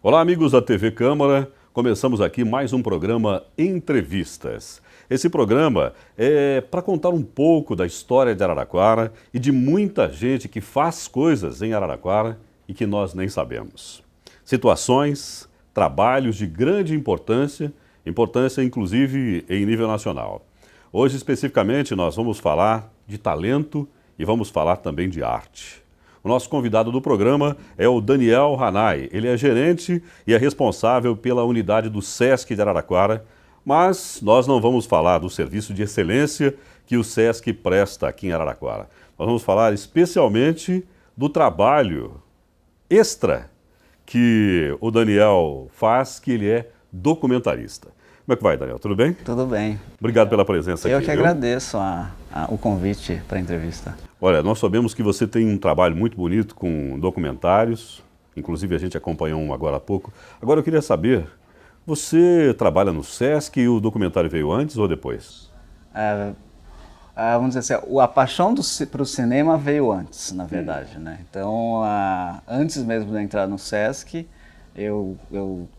Olá, amigos da TV Câmara. Começamos aqui mais um programa Entrevistas. Esse programa é para contar um pouco da história de Araraquara e de muita gente que faz coisas em Araraquara e que nós nem sabemos. Situações, trabalhos de grande importância inclusive em nível nacional. Hoje, especificamente, nós vamos falar de talento e vamos falar também de arte. O nosso convidado do programa é o Daniel Hanay. Ele é gerente e é responsável pela unidade do SESC de Araraquara, mas nós não vamos falar do serviço de excelência que o SESC presta aqui em Araraquara. Nós vamos falar especialmente do trabalho extra que o Daniel faz, que ele é documentarista. Como é que vai, Daniel? Tudo bem? Tudo bem. Obrigado pela presença aqui. Eu que agradeço o convite para a entrevista. Olha, nós sabemos que você tem um trabalho muito bonito com documentários, inclusive a gente acompanhou um agora há pouco. Agora eu queria saber, você trabalha no SESC e o documentário veio antes ou depois? Vamos dizer assim, a paixão para o cinema veio antes, na verdade, né? Então, antes mesmo de entrar no SESC, eu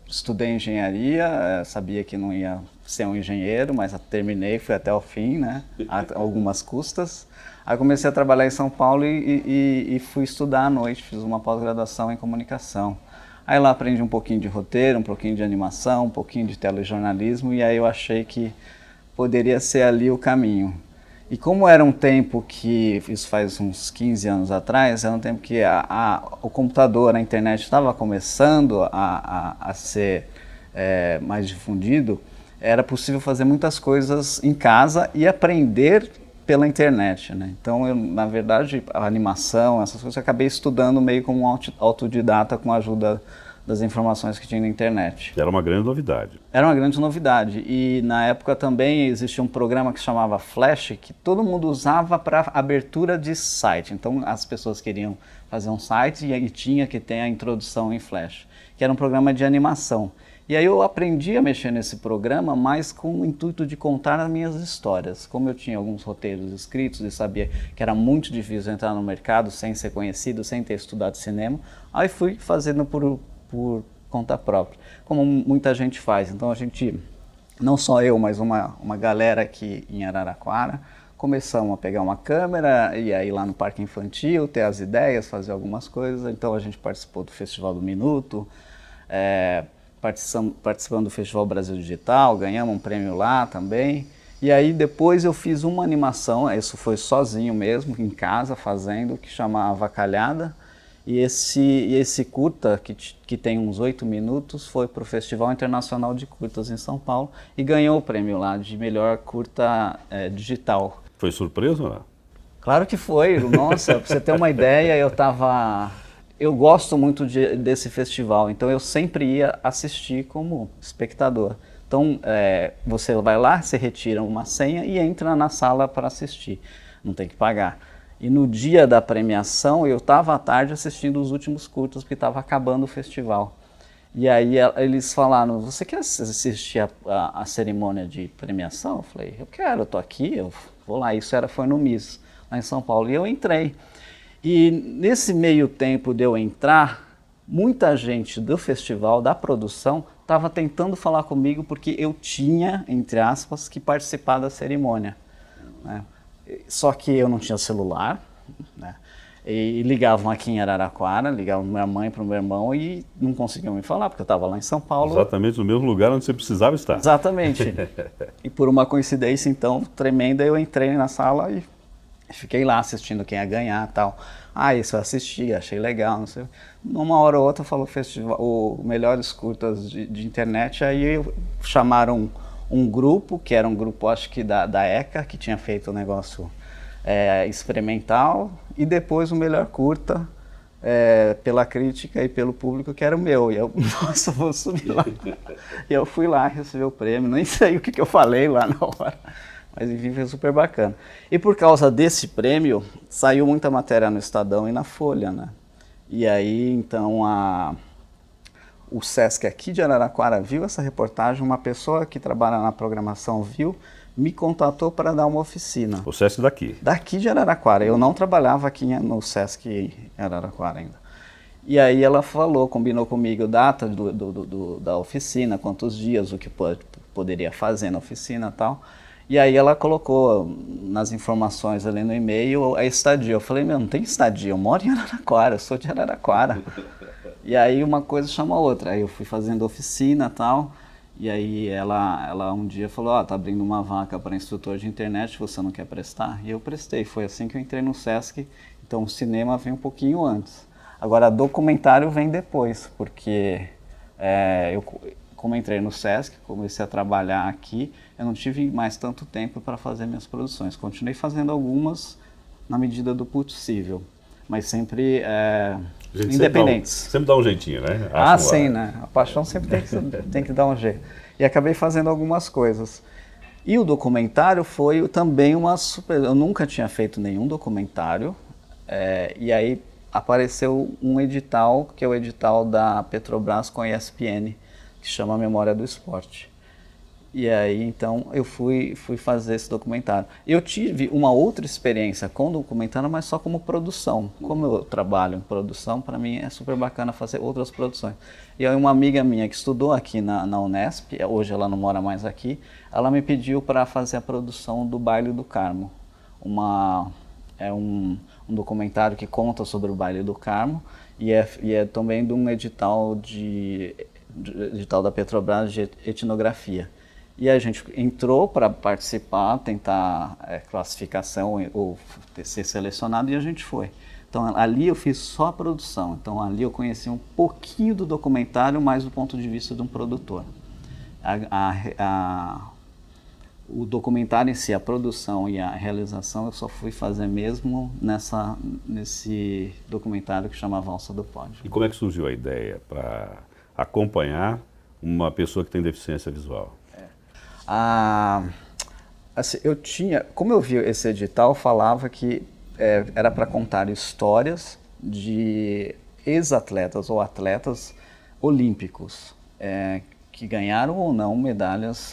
estudei engenharia, sabia que não ia ser um engenheiro, mas terminei, fui até o fim, né? A algumas custas. Aí comecei a trabalhar em São Paulo e fui estudar à noite, fiz uma pós-graduação em comunicação. Aí lá aprendi um pouquinho de roteiro, um pouquinho de animação, um pouquinho de telejornalismo, e aí eu achei que poderia ser ali o caminho. E como era um tempo que, isso faz uns 15 anos atrás, era um tempo que o computador, a internet estava começando a ser mais difundido, era possível fazer muitas coisas em casa e aprender pela internet, né? Então, na verdade, a animação, essas coisas, eu acabei estudando meio como um autodidata com a ajuda das informações que tinha na internet. Era uma grande novidade. Era uma grande novidade. E na época também existia um programa que se chamava Flash, que todo mundo usava para abertura de site. Então as pessoas queriam fazer um site e tinha que ter a introdução em Flash, que era um programa de animação. E aí eu aprendi a mexer nesse programa, mas com o intuito de contar as minhas histórias. Como eu tinha alguns roteiros escritos e sabia que era muito difícil entrar no mercado sem ser conhecido, sem ter estudado cinema, aí fui fazendo por conta própria, como muita gente faz. Então a gente, não só eu, mas uma galera aqui em Araraquara, começamos a pegar uma câmera e aí lá no Parque Infantil, ter as ideias, fazer algumas coisas. Então a gente participou do Festival do Minuto, participando do Festival Brasil Digital, ganhamos um prêmio lá também. E aí depois eu fiz uma animação, isso foi sozinho mesmo, em casa, fazendo, que chama Avacalhada. E esse curta, que tem uns 8 minutos, foi para o Festival Internacional de Curtas em São Paulo e ganhou o prêmio lá de melhor curta digital. Foi surpresa ou não? Claro que foi. Nossa, para você ter uma ideia, eu gosto muito desse festival, então eu sempre ia assistir como espectador. Então você vai lá, você retira uma senha e entra na sala para assistir, não tem que pagar. E no dia da premiação, eu estava à tarde assistindo os últimos curtas, porque estava acabando o festival. E aí eles falaram, você quer assistir a cerimônia de premiação? Eu falei, eu quero, eu estou aqui, eu vou lá. Isso foi no MIS, lá em São Paulo, e eu entrei. E nesse meio tempo de eu entrar, muita gente do festival, da produção, estava tentando falar comigo, porque eu tinha, entre aspas, que participar da cerimônia, né? Só que eu não tinha celular, né? E ligavam aqui em Araraquara, ligavam minha mãe para o meu irmão e não conseguiam me falar, porque eu estava lá em São Paulo. Exatamente no mesmo lugar onde você precisava estar. Exatamente. E por uma coincidência, então, tremenda, eu entrei na sala e fiquei lá assistindo quem ia ganhar e tal. Isso eu assisti, achei legal, não sei. Numa hora ou outra falou o melhores curtas de internet, aí chamaram um grupo, que era um grupo, acho que da ECA, que tinha feito um negócio experimental, e depois o melhor curta pela crítica e pelo público, que era o meu. E eu, nossa, vou subir lá. E eu fui lá receber o prêmio, nem sei o que eu falei lá na hora, mas enfim, foi super bacana. E por causa desse prêmio, saiu muita matéria no Estadão e na Folha, né? E aí, então, o SESC aqui de Araraquara viu essa reportagem, uma pessoa que trabalha na programação viu, me contatou para dar uma oficina. O SESC daqui? Daqui de Araraquara. Eu não trabalhava aqui no SESC em Araraquara ainda. E aí ela falou, combinou comigo data da oficina, quantos dias, o que poderia fazer na oficina e tal. E aí ela colocou nas informações ali no e-mail a estadia. Eu falei, meu, não tem estadia, eu moro em Araraquara, eu sou de Araraquara. E aí uma coisa chama a outra. Aí eu fui fazendo oficina e tal. E aí ela um dia falou, tá abrindo uma vaca para instrutor de internet, você não quer prestar? E eu prestei, foi assim que eu entrei no Sesc. Então o cinema vem um pouquinho antes. Agora documentário vem depois, porque eu, como entrei no Sesc, comecei a trabalhar aqui, eu não tive mais tanto tempo para fazer minhas produções. Continuei fazendo algumas na medida do possível, mas sempre independentes. Sempre dá um jeitinho, né? Sim, né? A paixão sempre tem que dar um jeito. E acabei fazendo algumas coisas. E o documentário foi também uma super... Eu nunca tinha feito nenhum documentário, e aí apareceu um edital, que é o edital da Petrobras com a ESPN, que chama Memória do Esporte. E aí, então, eu fui fazer esse documentário. Eu tive uma outra experiência com documentário, mas só como produção. Como eu trabalho em produção, para mim é super bacana fazer outras produções. E aí uma amiga minha que estudou aqui na Unesp, hoje ela não mora mais aqui, ela me pediu para fazer a produção do Baile do Carmo. Um documentário que conta sobre o Baile do Carmo e é também de um edital da Petrobras de etnografia. E a gente entrou para participar, tentar classificação ou ser selecionado, e a gente foi. Então ali eu fiz só a produção, então ali eu conheci um pouquinho do documentário, mais do ponto de vista de um produtor. O documentário em si, a produção e a realização, eu só fui fazer mesmo nesse documentário que chama Valsa do Pódio. E como é que surgiu a ideia para acompanhar uma pessoa que tem deficiência visual? Assim, como eu vi esse edital, falava que era para contar histórias de ex-atletas ou atletas olímpicos que ganharam ou não medalhas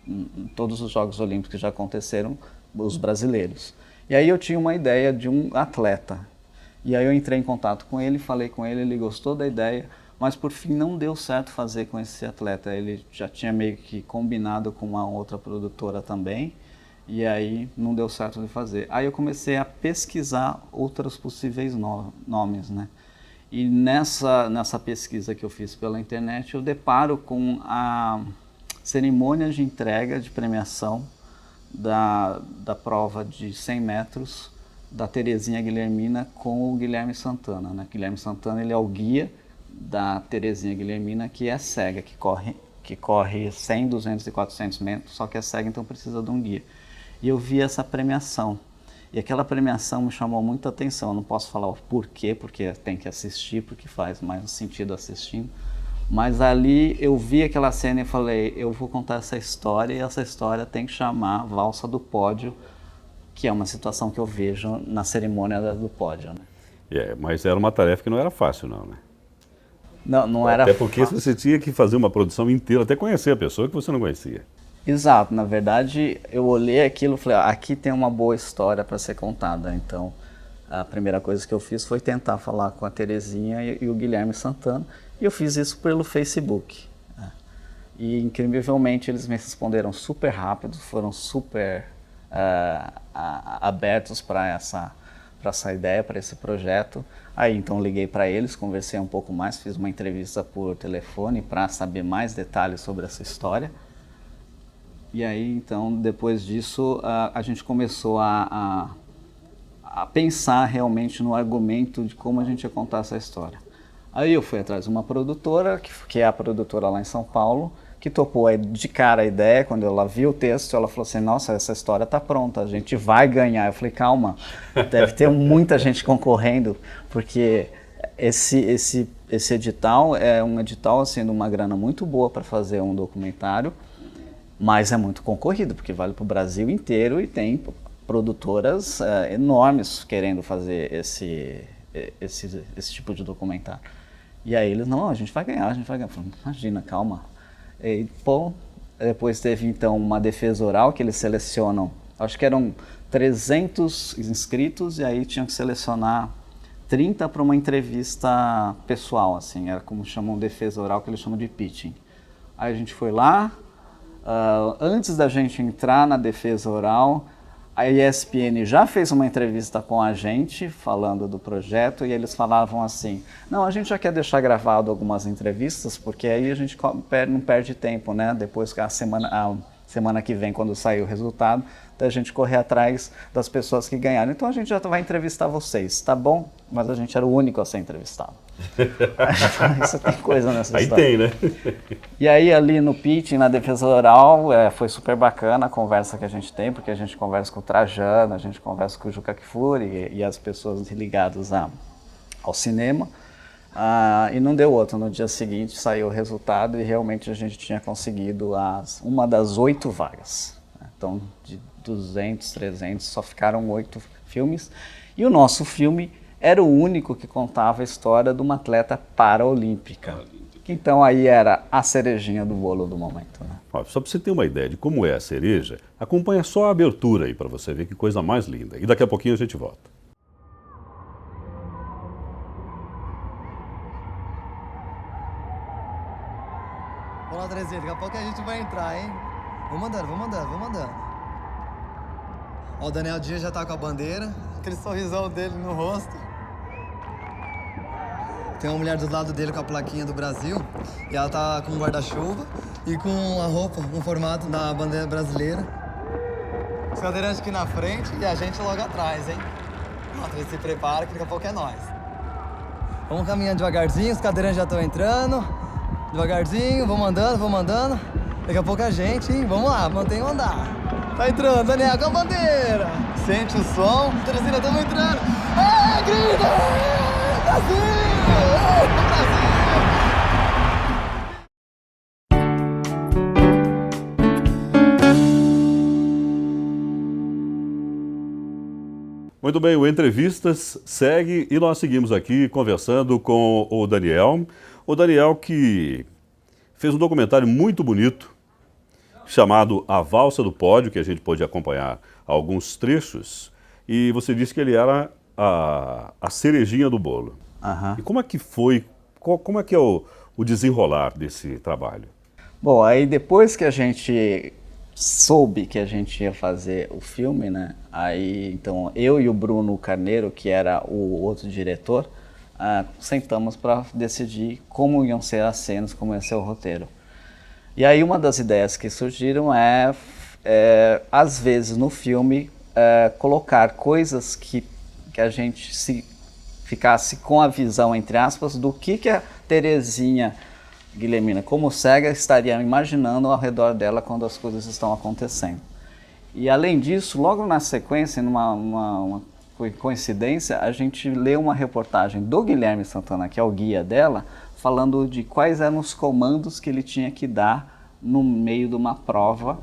em todos os Jogos Olímpicos que já aconteceram, os brasileiros. E aí eu tinha uma ideia de um atleta. E aí eu entrei em contato com ele, falei com ele, ele gostou da ideia, mas por fim não deu certo fazer com esse atleta. Ele já tinha meio que combinado com uma outra produtora também, e aí não deu certo de fazer. Aí eu comecei a pesquisar outros possíveis nomes, né? E nessa pesquisa que eu fiz pela internet, eu deparo com a cerimônia de entrega de premiação da prova de 100 metros da Terezinha Guilhermina com o Guilherme Santana, né? Guilherme Santana, ele é o guia da Terezinha Guilhermina, que é cega, que corre 100, 200 e 400 metros, só que é cega, então precisa de um guia. E eu vi essa premiação, e aquela premiação me chamou muita atenção. Eu não posso falar o porquê, porque tem que assistir, porque faz mais sentido assistindo. Mas ali eu vi aquela cena e falei, eu vou contar essa história, e essa história tem que chamar Valsa do Pódio, que é uma situação que eu vejo na cerimônia do pódio, né? Mas era uma tarefa que não era fácil, não, né? Não era Até porque fácil. você tinha que fazer uma produção inteira, até conhecer a pessoa que você não conhecia. Exato, na verdade eu olhei aquilo e falei, aqui tem uma boa história para ser contada. Então a primeira coisa que eu fiz foi tentar falar com a Terezinha e o Guilherme Santana, e eu fiz isso pelo Facebook. E incrivelmente eles me responderam super rápido, foram super abertos para essa ideia, para esse projeto. Aí então liguei para eles, conversei um pouco mais, fiz uma entrevista por telefone para saber mais detalhes sobre essa história. E aí então depois disso a gente começou a pensar realmente no argumento de como a gente ia contar essa história. Aí eu fui atrás de uma produtora, que é a produtora lá em São Paulo, que topou de cara a ideia. Quando ela viu o texto, ela falou assim, nossa, essa história está pronta, a gente vai ganhar. Eu falei, calma, deve ter muita gente concorrendo, porque esse edital é um edital assim, de uma grana muito boa para fazer um documentário, mas é muito concorrido, porque vale para o Brasil inteiro e tem produtoras enormes querendo fazer esse tipo de documentário. E aí eles, não, a gente vai ganhar, a gente vai ganhar. Eu falei, imagina, calma. E, bom, depois teve então uma defesa oral que eles selecionam, acho que eram 300 inscritos, e aí tinham que selecionar 30 para uma entrevista pessoal, assim, era como chamam defesa oral, que eles chamam de pitching. Aí a gente foi lá, antes da gente entrar na defesa oral, a ESPN já fez uma entrevista com a gente, falando do projeto, e eles falavam assim, não, a gente já quer deixar gravado algumas entrevistas, porque aí a gente não perde tempo, né? Depois que a semana que vem, quando sair o resultado, da gente correr atrás das pessoas que ganharam. Então a gente já vai entrevistar vocês, tá bom? Mas a gente era o único a ser entrevistado. Isso tem coisa nessa história. Aí tem, né? E aí ali no pitching, na defesa oral, foi super bacana a conversa que a gente tem, porque a gente conversa com o Trajano, a gente conversa com o Juca Kfouri e as pessoas ligadas ao cinema. E não deu outro. No dia seguinte saiu o resultado e realmente a gente tinha conseguido uma das 8 vagas. Então de 200, 300, só ficaram 8 filmes. E o nosso filme era o único que contava a história de uma atleta paraolímpica. Então aí era a cerejinha do bolo do momento. Né? Ó, só para você ter uma ideia de como é a cereja, acompanha só a abertura aí para você ver que coisa mais linda. E daqui a pouquinho a gente volta. Vamos lá, Terezinha, daqui a pouco a gente vai entrar, hein? Vamos andando, vamos andando, vamos andando. Ó, o Daniel Dias já tá com a bandeira, aquele sorrisão dele no rosto. Tem uma mulher do lado dele com a plaquinha do Brasil, e ela tá com um guarda-chuva e com a roupa, um formato da bandeira brasileira. Os cadeirantes aqui na frente e a gente logo atrás, hein? Ó, Terezinha, se prepara que daqui a pouco é nós. Vamos caminhando devagarzinho, os cadeirantes já estão entrando. Devagarzinho, vamos andando, vamos andando. Daqui a pouco a gente, hein? Vamos lá, mantenha o andar. Tá entrando, Daniel, com a bandeira. Sente o som. Terezinha, estamos entrando. Grita! Brasil! Brasil! Muito bem, o Entrevistas segue e nós seguimos aqui conversando com o Daniel. O Daniel que fez um documentário muito bonito chamado A Valsa do Pódio, que a gente pôde acompanhar alguns trechos, e você disse que ele era a cerejinha do bolo. Uhum. E como é que foi, como é que é o desenrolar desse trabalho? Bom, aí depois que a gente soube que a gente ia fazer o filme, né? Aí então eu e o Bruno Carneiro, que era o outro diretor, sentamos para decidir como iam ser as cenas, como ia ser o roteiro. E aí uma das ideias que surgiram às vezes no filme, colocar coisas que a gente ficasse com a visão, entre aspas, do que a Terezinha Guilhermina, como cega, estaria imaginando ao redor dela quando as coisas estão acontecendo. E além disso, logo na sequência, numa coincidência, a gente lê uma reportagem do Guilherme Santana, que é o guia dela, falando de quais eram os comandos que ele tinha que dar no meio de uma prova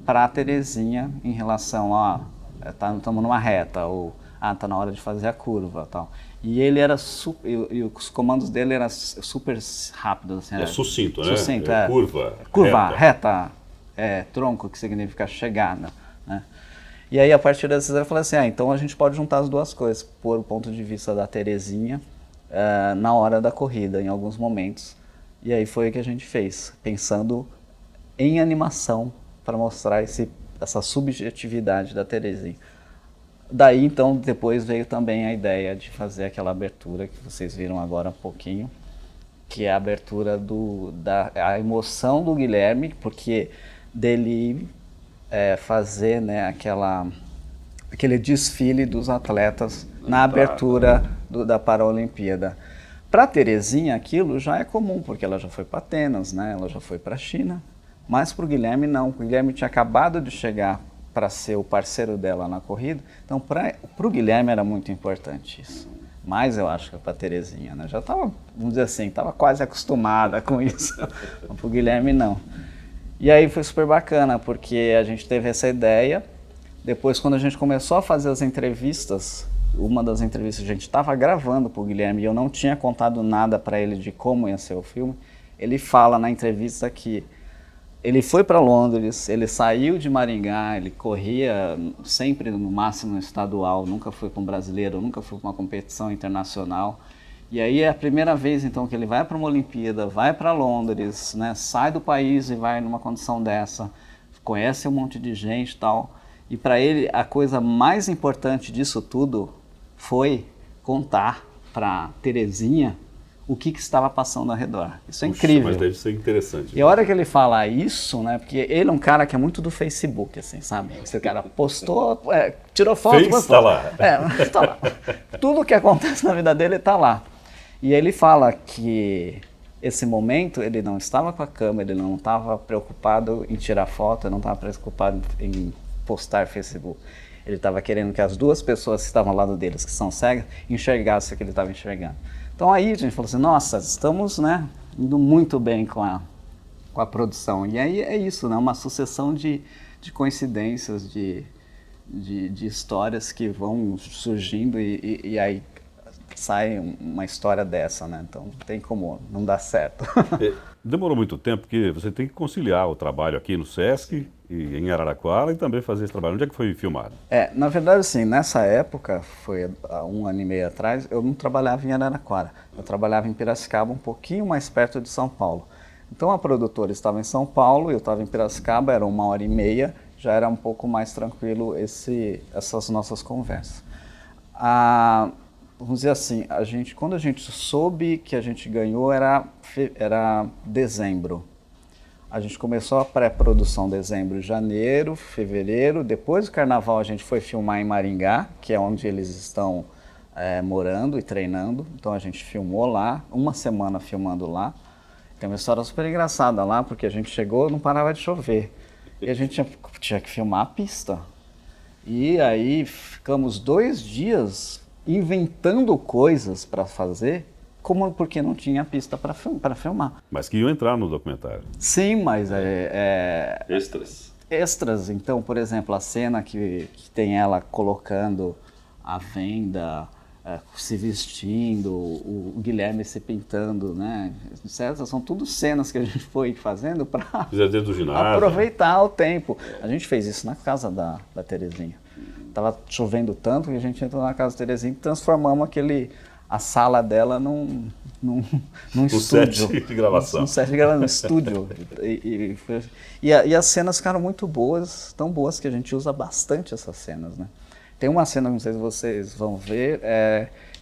para a Terezinha em relação a estamos numa reta, ou está na hora de fazer a curva, tal. E ele era e os comandos dele eram super rápidos. Assim, sucinto, né? Sucinto, Curva, reta, tronco, que significa chegada, né? E aí, a partir dessas, eu falei assim, então a gente pode juntar as duas coisas, por o ponto de vista da Terezinha, na hora da corrida, em alguns momentos. E aí foi o que a gente fez, pensando em animação, para mostrar essa subjetividade da Terezinha. Daí, então, depois veio também a ideia de fazer aquela abertura que vocês viram agora um pouquinho, que é a abertura a emoção do Guilherme, porque dele fazer, né, aquele desfile dos atletas na abertura da Paralimpíada. Para a Terezinha, aquilo já é comum, porque ela já foi para Atenas, né, ela já foi para a China, mas para o Guilherme não. O Guilherme tinha acabado de chegar para ser o parceiro dela na corrida, então para o Guilherme era muito importante isso. Mas eu acho que para a Terezinha, né, já estava, vamos dizer assim, estava quase acostumada com isso, para o Guilherme não. E aí foi super bacana, porque a gente teve essa ideia, depois quando a gente começou a fazer as entrevistas, uma das entrevistas a gente estava gravando para o Guilherme e eu não tinha contado nada para ele de como ia ser o filme, ele fala na entrevista que Ele foi para Londres, ele saiu de Maringá, ele corria sempre no máximo estadual, nunca foi com um brasileiro, nunca foi para uma competição internacional. E aí é a primeira vez então que ele vai para uma Olimpíada, vai para Londres, né, sai do país e vai numa condição dessa, conhece um monte de gente e tal. E para ele a coisa mais importante disso tudo foi contar para Terezinha o que estava passando ao redor. Isso é incrível. Mas deve ser interessante. E a hora que ele fala isso, né, porque ele é um cara que é muito do Facebook, assim, sabe? Esse cara postou, tirou foto, Está lá. Tá lá. Tudo que acontece na vida dele está lá. E ele fala que esse momento ele não estava com a câmera, ele não estava preocupado em tirar foto, ele não estava preocupado em postar Facebook. Ele estava querendo que as duas pessoas que estavam ao lado deles, que são cegas, enxergassem o que ele estava enxergando. Então aí a gente falou assim, nossa, estamos, né, indo muito bem com a produção. E aí é isso, né, uma sucessão de coincidências, de histórias que vão surgindo e aí sai uma história dessa, né? Então não tem como não dar certo. Demorou muito tempo, porque você tem que conciliar o trabalho aqui no Sesc e em Araraquara e também fazer esse trabalho. Onde é que foi filmado? Na verdade, assim, nessa época, foi há 1 ano e meio atrás, eu não trabalhava em Araraquara. Eu trabalhava em Piracicaba, um pouquinho mais perto de São Paulo. Então a produtora estava em São Paulo, eu estava em Piracicaba, era 1h30, já era um pouco mais tranquilo essas nossas conversas. Vamos dizer assim, quando a gente soube que a gente ganhou era dezembro. A gente começou a pré-produção dezembro, janeiro, fevereiro. Depois do carnaval a gente foi filmar em Maringá, que é onde eles estão morando e treinando. Então a gente filmou lá, 1 semana filmando lá. Tem uma história super engraçada lá, porque a gente chegou e não parava de chover. E a gente tinha que filmar a pista. E aí ficamos 2 dias inventando coisas para fazer, porque não tinha pista para filmar. Mas que iam entrar no documentário. Sim, mas Extras. Extras. Então, por exemplo, a cena que tem ela colocando a venda, se vestindo, o Guilherme se pintando, né? Essas são tudo cenas que a gente foi fazendo para Dentro do ginásio. aproveitar o tempo. A gente fez isso na casa da Terezinha. Tava chovendo tanto que a gente entrou na casa da Terezinha e transformamos a sala dela num estúdio. Set de gravação. Um set de gravação, um estúdio. E as cenas ficaram muito boas, tão boas que a gente usa bastante essas cenas, né? Tem uma cena, não sei se vocês vão ver,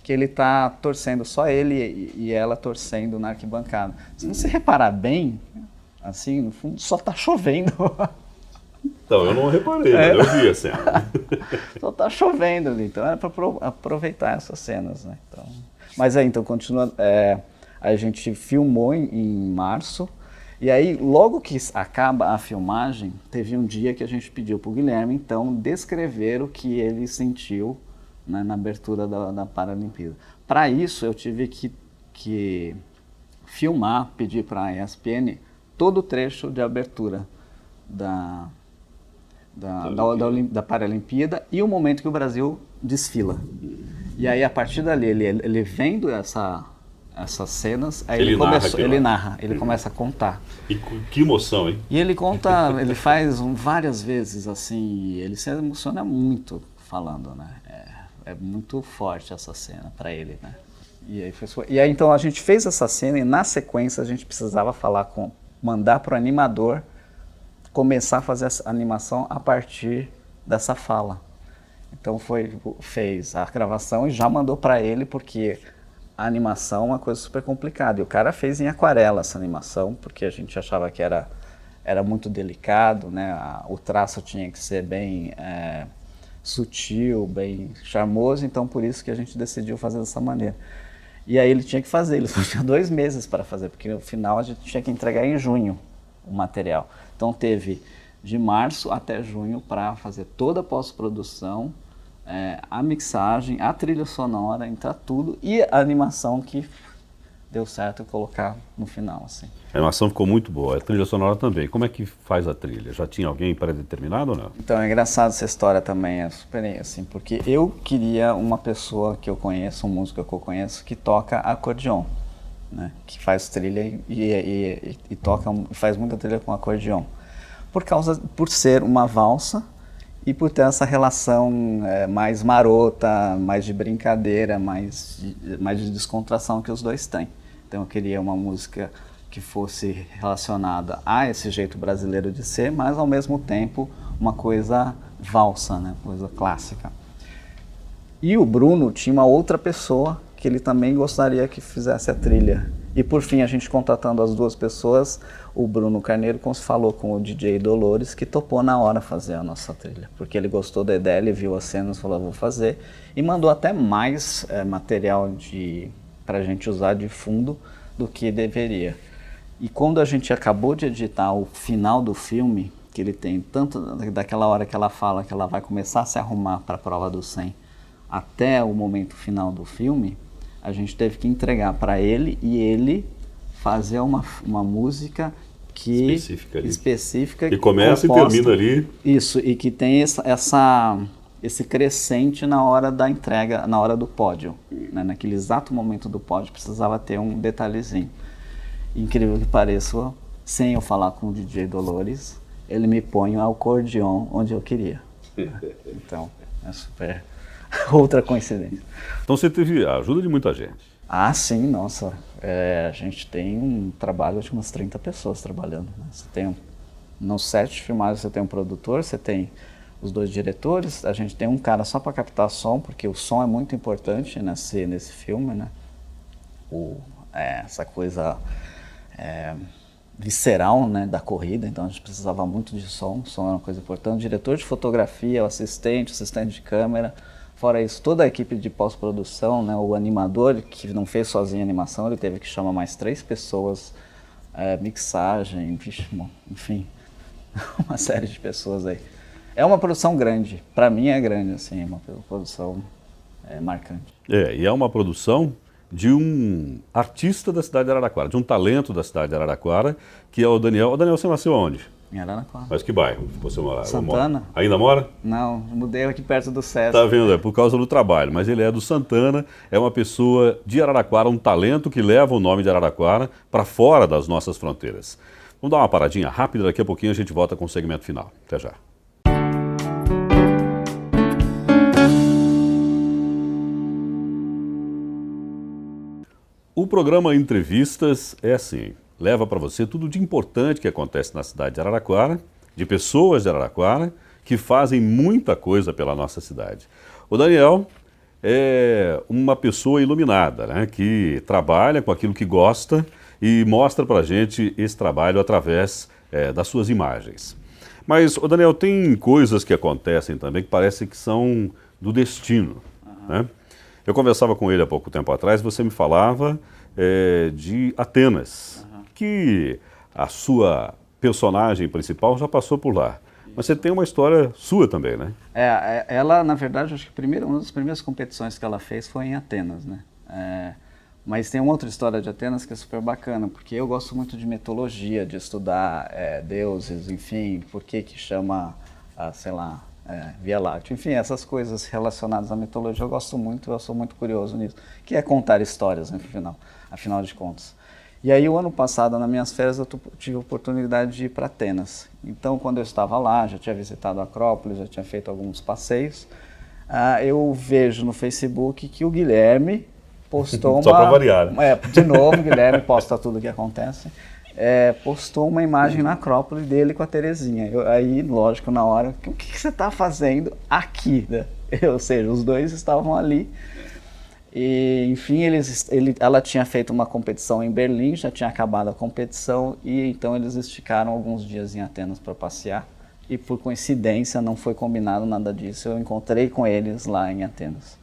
que ele tá torcendo, só ele e ela torcendo na arquibancada. Se você reparar bem, assim, no fundo só tá chovendo. Então, eu não reparei, mas eu vi a cena. Só tá chovendo ali, então era para aproveitar essas cenas, né? Então, mas aí, então, continua, a gente filmou em março, e aí, logo que acaba a filmagem, teve um dia que a gente pediu para o Guilherme, então, descrever o que ele sentiu, né, na abertura da Paralimpíada. Para isso, eu tive que filmar, pedir para a ESPN todo o trecho de abertura da Paralimpíada e o momento que o Brasil desfila. E aí, a partir dali, ele vendo essas cenas, aí ele começa a contar. E que emoção, hein? E ele conta, ele faz várias vezes assim, e ele se emociona muito falando, né? É muito forte essa cena para ele, né? E aí então a gente fez essa cena e na sequência a gente precisava mandar pro animador começar a fazer essa animação a partir dessa fala. Então fez a gravação e já mandou para ele, porque a animação é uma coisa super complicada. E o cara fez em aquarela essa animação, porque a gente achava que era muito delicado, né? O traço tinha que ser bem sutil, bem charmoso, então por isso que a gente decidiu fazer dessa maneira. E aí ele tinha que fazer, ele só tinha 2 meses para fazer, porque no final a gente tinha que entregar em junho o material. Então teve de março até junho para fazer toda a pós-produção, a mixagem, a trilha sonora, entrar tudo e a animação que deu certo colocar no final, assim. A animação ficou muito boa, a trilha sonora também. Como é que faz a trilha? Já tinha alguém pré-determinado ou não? Então é engraçado essa história também, é super assim, porque eu queria uma pessoa que eu conheço, um músico que eu conheço, que toca acordeon. né, que faz trilha e toca, faz muita trilha com acordeon. Por ser uma valsa e por ter essa relação mais marota, mais de brincadeira, mais de descontração que os dois têm. Então eu queria uma música que fosse relacionada a esse jeito brasileiro de ser, mas ao mesmo tempo uma coisa valsa, né, coisa clássica. E o Bruno tinha uma outra pessoa que ele também gostaria que fizesse a trilha. E por fim, a gente contatando as duas pessoas, o Bruno Carneiro falou com o DJ Dolores, que topou na hora fazer a nossa trilha. Porque ele gostou da ideia, ele viu as cenas, falou, vou fazer. E mandou até mais material para a gente usar de fundo do que deveria. E quando a gente acabou de editar o final do filme, que ele tem tanto daquela hora que ela fala que ela vai começar a se arrumar para a prova do 100, até o momento final do filme, a gente teve que entregar para ele e ele fazer uma música específica e começa composta, e termina ali. Isso, e que tem esse crescente na hora da entrega, na hora do pódio. Né? Naquele exato momento do pódio precisava ter um detalhezinho. Incrível que pareça, sem eu falar com o DJ Dolores, ele me põe o acordeon onde eu queria. Então, é super... outra coincidência. Então você teve a ajuda de muita gente. Ah, sim, nossa. A gente tem um trabalho de umas 30 pessoas trabalhando. Né? Você tem no set de filmagem você tem um produtor, você tem os dois diretores, a gente tem um cara só para captar som, porque o som é muito importante nesse filme, né? Essa coisa visceral, né, da corrida, então a gente precisava muito de som é uma coisa importante. O diretor de fotografia, o assistente de câmera. Fora isso, toda a equipe de pós-produção, né, o animador, que não fez sozinho a animação, ele teve que chamar mais 3 pessoas, mixagem, enfim, uma série de pessoas aí. É uma produção grande, para mim é grande, assim, uma produção marcante. E é uma produção de um artista da cidade de Araraquara, de um talento da cidade de Araraquara, que é o Daniel. O Daniel, você nasceu onde? Em Araraquara. Mas que bairro você morava? Santana. Ainda mora? Não, mudei aqui perto do Sesc. Tá vendo, é por causa do trabalho, mas ele é do Santana, é uma pessoa de Araraquara, um talento que leva o nome de Araraquara para fora das nossas fronteiras. Vamos dar uma paradinha rápida, daqui a pouquinho a gente volta com o segmento final. Até já. O programa Entrevistas é assim, leva para você tudo de importante que acontece na cidade de Araraquara, de pessoas de Araraquara, que fazem muita coisa pela nossa cidade. O Daniel é uma pessoa iluminada, né, que trabalha com aquilo que gosta e mostra para a gente esse trabalho através das suas imagens. Mas, o Daniel, tem coisas que acontecem também que parecem que são do destino, né? Eu conversava com ele há pouco tempo atrás, você me falava de Atenas, que a sua personagem principal já passou por lá. Mas você tem uma história sua também, né? Ela, na verdade, acho que uma das primeiras competições que ela fez foi em Atenas, né? Mas tem uma outra história de Atenas que é super bacana, porque eu gosto muito de mitologia, de estudar deuses, enfim, por que chama, sei lá, Via Láctea, enfim, essas coisas relacionadas à mitologia eu gosto muito, eu sou muito curioso nisso, que é contar histórias, né, afinal de contas. E aí, o ano passado, nas minhas férias, eu tive a oportunidade de ir para Atenas. Então, quando eu estava lá, já tinha visitado a Acrópolis, já tinha feito alguns passeios, eu vejo no Facebook que o Guilherme postou uma... Só para variar. De novo, o Guilherme posta tudo o que acontece. Postou uma imagem na Acrópole dele com a Terezinha. Aí, lógico, na hora, o que você está fazendo aqui? Né? Ou seja, os dois estavam ali. E, enfim, ela tinha feito uma competição em Berlim, já tinha acabado a competição, e então eles esticaram alguns dias em Atenas para passear. E por coincidência, não foi combinado nada disso, eu encontrei com eles lá em Atenas.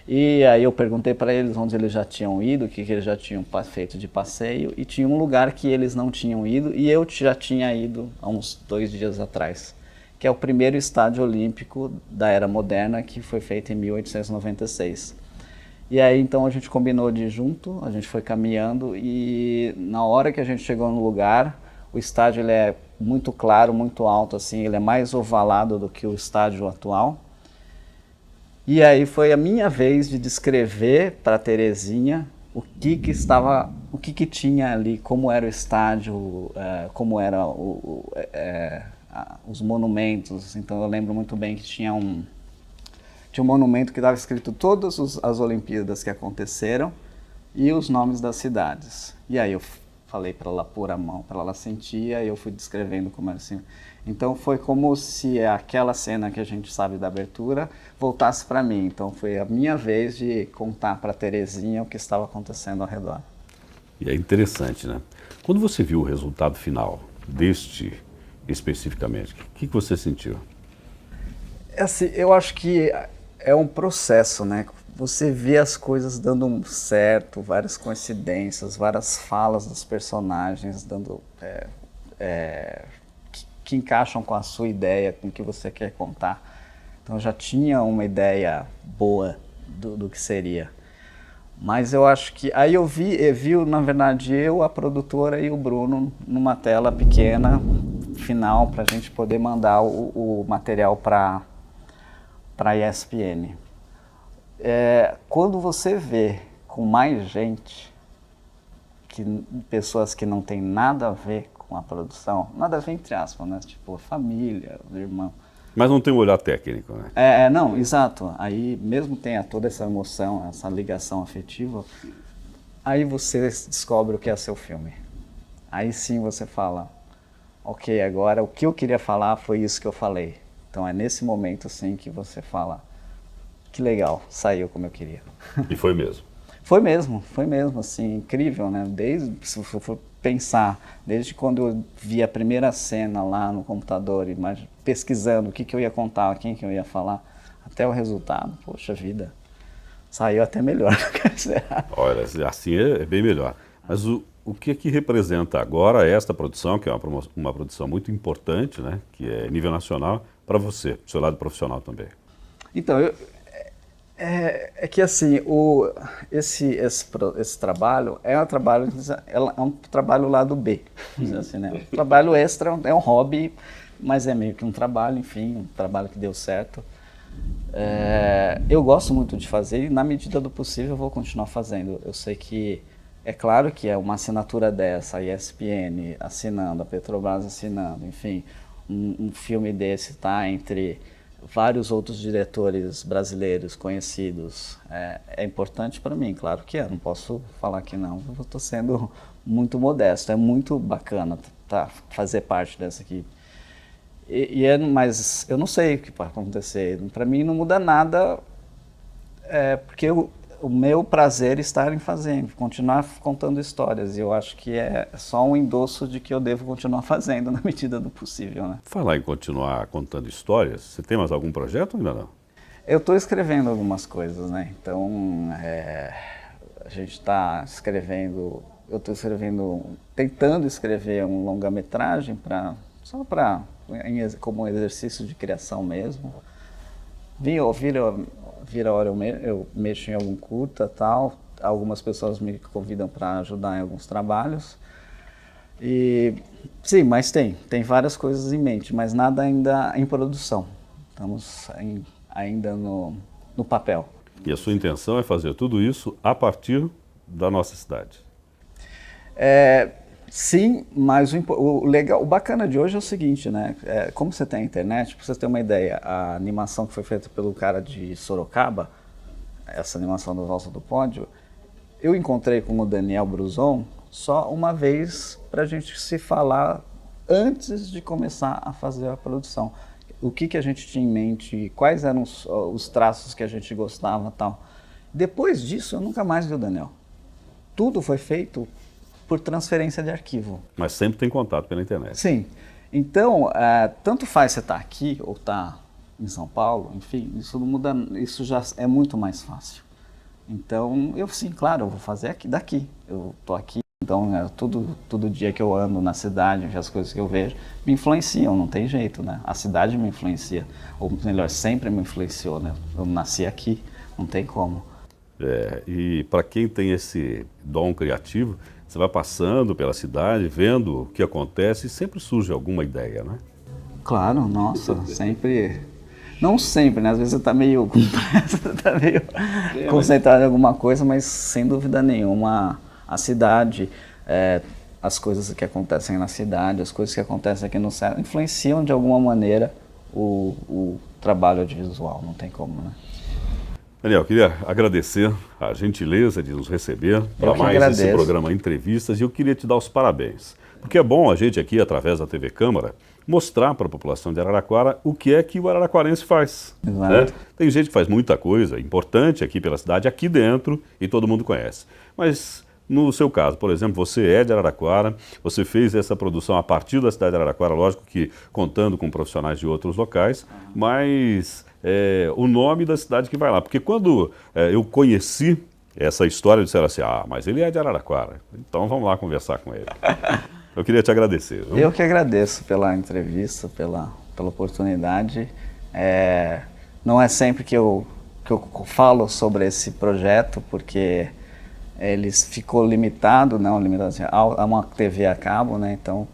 E aí eu perguntei para eles onde eles já tinham ido, o que eles já tinham feito de passeio, e tinha um lugar que eles não tinham ido, e eu já tinha ido há uns 2 dias atrás, que é o primeiro estádio olímpico da era moderna, que foi feito em 1896. E aí então a gente combinou de ir junto, a gente foi caminhando, e na hora que a gente chegou no lugar, o estádio ele é muito claro, muito alto, assim, ele é mais ovalado do que o estádio atual. E aí foi a minha vez de descrever para a Terezinha o que tinha ali, como era o estádio, como era os monumentos. Então eu lembro muito bem que tinha um monumento que estava escrito todas as Olimpíadas que aconteceram e os nomes das cidades. E aí eu falei para ela pôr a mão, para ela sentir, e eu fui descrevendo como era assim. Então foi como se aquela cena que a gente sabe da abertura voltasse para mim. Então foi a minha vez de contar para a Terezinha o que estava acontecendo ao redor. E é interessante, né? Quando você viu o resultado final deste especificamente, o que você sentiu? Assim, eu acho que é um processo, né? Você vê as coisas dando certo, várias coincidências, várias falas dos personagens dando que encaixam com a sua ideia, com o que você quer contar. Então eu já tinha uma ideia boa do que seria. Mas eu acho que... Aí eu vi, na verdade, a produtora e o Bruno numa tela pequena, final, para a gente poder mandar o material para a ESPN. Quando você vê com mais gente, pessoas que não tem nada a ver com a produção, nada a ver entre aspas, né? Tipo, família, irmão. Mas não tem um olhar técnico, né? Não, exato. Aí mesmo tenha toda essa emoção, essa ligação afetiva, aí você descobre o que é seu filme. Aí sim você fala, ok, agora o que eu queria falar foi isso que eu falei. Então é nesse momento assim que você fala, que legal, saiu como eu queria. E foi mesmo. Foi mesmo, assim, incrível, né? Se eu for pensar, desde quando eu vi a primeira cena lá no computador, pesquisando o que eu ia contar, quem que eu ia falar, até o resultado, poxa vida, saiu até melhor. Olha, assim é bem melhor. Mas o que representa agora esta produção, que é uma produção muito importante, né? Que é nível nacional, para você, do seu lado profissional também? Então, é que assim, esse trabalho é um trabalho lado B, dizer assim, né? Um trabalho extra, é um hobby, mas é meio que um trabalho, enfim, um trabalho que deu certo. Eu gosto muito de fazer e na medida do possível eu vou continuar fazendo. Eu sei que, é claro que é uma assinatura dessa, a ESPN assinando, a Petrobras assinando, enfim, um filme desse tá entre vários outros diretores brasileiros conhecidos, é importante para mim, claro que é, não posso falar que não, eu estou sendo muito modesto, é muito bacana fazer parte dessa equipe. Mas eu não sei o que pode acontecer, para mim não muda nada, porque o meu prazer está em fazer, continuar contando histórias, e eu acho que é só um endosso de que eu devo continuar fazendo na medida do possível, né? Falar em continuar contando histórias, você tem mais algum projeto ou ainda não? Eu estou escrevendo algumas coisas, né? Então, a gente está escrevendo, eu estou tentando escrever um longa-metragem como um exercício de criação mesmo. Vira hora eu mexo em algum curta, tal. Algumas pessoas me convidam para ajudar em alguns trabalhos. E sim, mas tem várias coisas em mente, mas nada ainda em produção. Estamos ainda no papel. E a sua intenção é fazer tudo isso a partir da nossa cidade? Sim, mas o bacana de hoje é o seguinte, né? Como você tem a internet, para você ter uma ideia, a animação que foi feita pelo cara de Sorocaba, essa animação do Valsa do Pódio, eu encontrei com o Daniel Bruzon só uma vez para a gente se falar antes de começar a fazer a produção. O que a gente tinha em mente, quais eram os traços que a gente gostava e tal. Depois disso, eu nunca mais vi o Daniel. Tudo foi feito por transferência de arquivo. Mas sempre tem contato pela internet. Sim. Então, tanto faz você estar aqui ou estar em São Paulo, enfim, isso não muda, isso já é muito mais fácil. Então, claro, eu vou fazer daqui. Eu estou aqui, então todo dia que eu ando na cidade, as coisas que eu vejo, me influenciam, não tem jeito, né? A cidade me influencia, ou melhor, sempre me influenciou, né? Eu nasci aqui, não tem como. E para quem tem esse dom criativo, você vai passando pela cidade, vendo o que acontece e sempre surge alguma ideia, né? Claro, nossa, sempre. Não sempre, né? Às vezes você está meio com pressa, tá meio concentrado em alguma coisa, mas sem dúvida nenhuma a cidade, as coisas que acontecem na cidade, as coisas que acontecem aqui no céu, influenciam de alguma maneira o trabalho audiovisual, não tem como, né? Daniel, queria agradecer a gentileza de nos receber para mais agradeço. esse programa Entrevistas, e eu queria te dar os parabéns. Porque é bom a gente aqui, através da TV Câmara, mostrar para a população de Araraquara o que é que o araraquarense faz. Né? Tem gente que faz muita coisa importante aqui pela cidade, aqui dentro, e todo mundo conhece. Mas no seu caso, por exemplo, você é de Araraquara, você fez essa produção a partir da cidade de Araraquara, lógico que contando com profissionais de outros locais, mas o nome da cidade que vai lá. Porque quando eu conheci essa história, disseram assim, mas ele é de Araraquara, então vamos lá conversar com ele. Eu queria te agradecer. Viu? Eu que agradeço pela entrevista, pela oportunidade. Não é sempre que eu falo sobre esse projeto, porque ele ficou limitado, assim, a uma TV a cabo, né? Então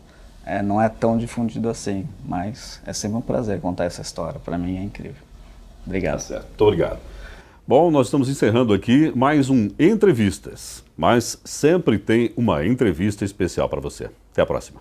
não é tão difundido assim, mas é sempre um prazer contar essa história. Para mim é incrível. Obrigado. Tá certo. Muito obrigado. Bom, nós estamos encerrando aqui mais um Entrevistas, mas sempre tem uma entrevista especial para você. Até a próxima.